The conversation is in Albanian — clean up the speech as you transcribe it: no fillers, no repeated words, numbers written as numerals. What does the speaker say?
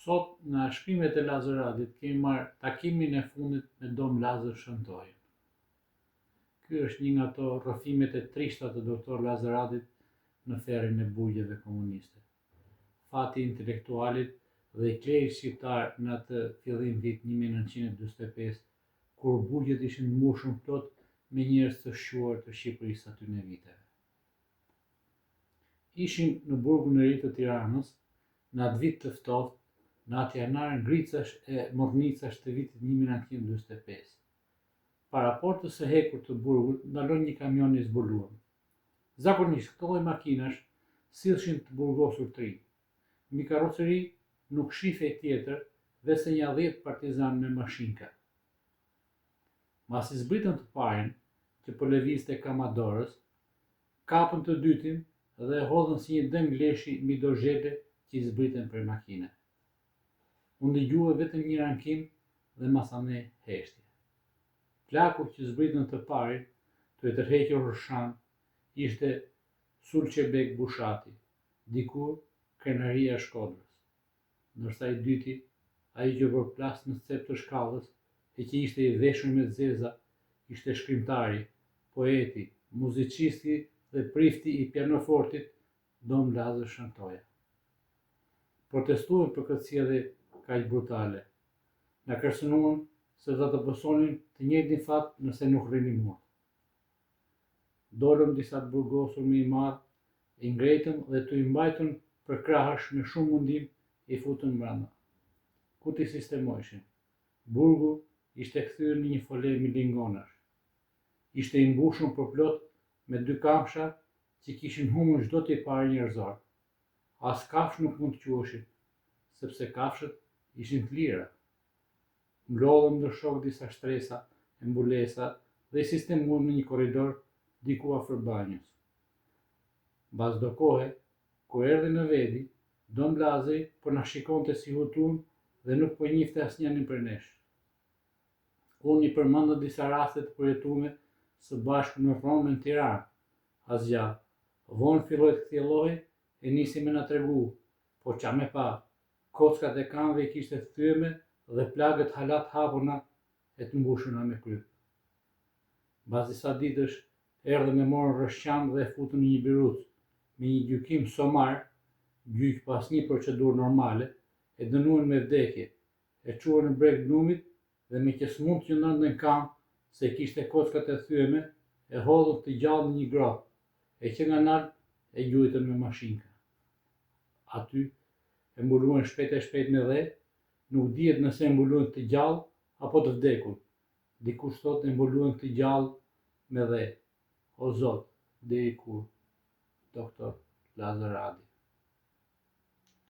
Sot nga shkrimet e Lazaradit kemi marrë takimin e fundit me Dom Lazar Shëntojën. Ky është një nga ato rrëfimet e trishta të doktor Lazaradit në ferrin e burgjeve komuniste. Fati i intelektualit dhe i klerit shqiptar në atë fillim vit 1945, kur burgjet ishin mbushur plot me njerëz të shquar të Shqipërisë atyne viteve. Ishim në burgun e ri të Tiranës, në atë vit të ftohtë, në atë janar ngricash e morrnicash të vitit 1945. Para portës së hekur të burgut ndalon një kamion i zbuluar. Zakonisht këto lloj makinash sillshin të burgosur të rinj. Mbi karroceri nuk shifej tjetër veçse një 10 partizan me mashinka. Masi zbritën të parin, që po lëvizte kamadorës, kapën të dytin dhe e hodhën si një dëng leshi mbi dozhele që i zbriten prej makine. Unë dëgjua vetëm një rankim dhe masane heshtje. Plaku që zbritën të parit, të e tërhequr Rrshan, ishte Sulqebek Bushati, dikur krenaria e Shkodrës. Ndërsa i dyti, ai që përplas në cep të shkallës e që ishte i veshur me zeza, ishte shkrimtari, poeti, muzicisti dhe prifti i pianofortit Dom Lazar Shëntoja. Protestuan për këtë sjellje kaq brutale. Na kërcënuan se do të bësonin të njëjtin fat nëse nuk rinimur. Dolëm disa të burgosur me i madh, i ngretëm dhe të i mbajtën për krahësh me shumë mundim i futën brenda. Ku t'i sistemojshin? Burgu ishte kthyer në një fole milingonash. Ishte i mbushur përplot me 2 kamsha që kishin humbur çdo tipar njerëzor. As kafsh nuk mund të quheshin, sepse kafshët ishin të lira. Mblodhëm ndërshok disa shtresa e mbulesa dhe i sistemuam në një korridor diku afër banjës. Mbas do kohe, kur erdhi në vedi, Dom Lazari po na shikonte si hutun dhe nuk po njihte asnjërin prej nesh. Unë i përmenda disa raste të përjetuara së bashku në Rromë në Tiranë. Asgjë. Vonë filloi të kthjellohej e nisi me na tregu, po qa me pa, kockat e kanëve i kishte thyeme dhe plagët hala të hapuna e të mbushura me kryp. Mbas disa ditësh erdhën e morën rreshqan dhe e futën në një biruc, me një gjykim somar, gjyq pas një procedurë normale, e dënuan me vdekje, e çuan në breg Blumit dhe me që s'mund të qëndronte në kam se kishte kockat e thyeme, e hodhën të gjallë në një grop, e që nga nalt e gjujtën me mashinka. Aty e mbuluan shpejt me dhe, nuk dihet nëse e mbuluan të gjallë apo të vdekur. Dikush thotë e mbuluan të gjallë me dhe. O Zot, deri kur? Doktor Lazaradi.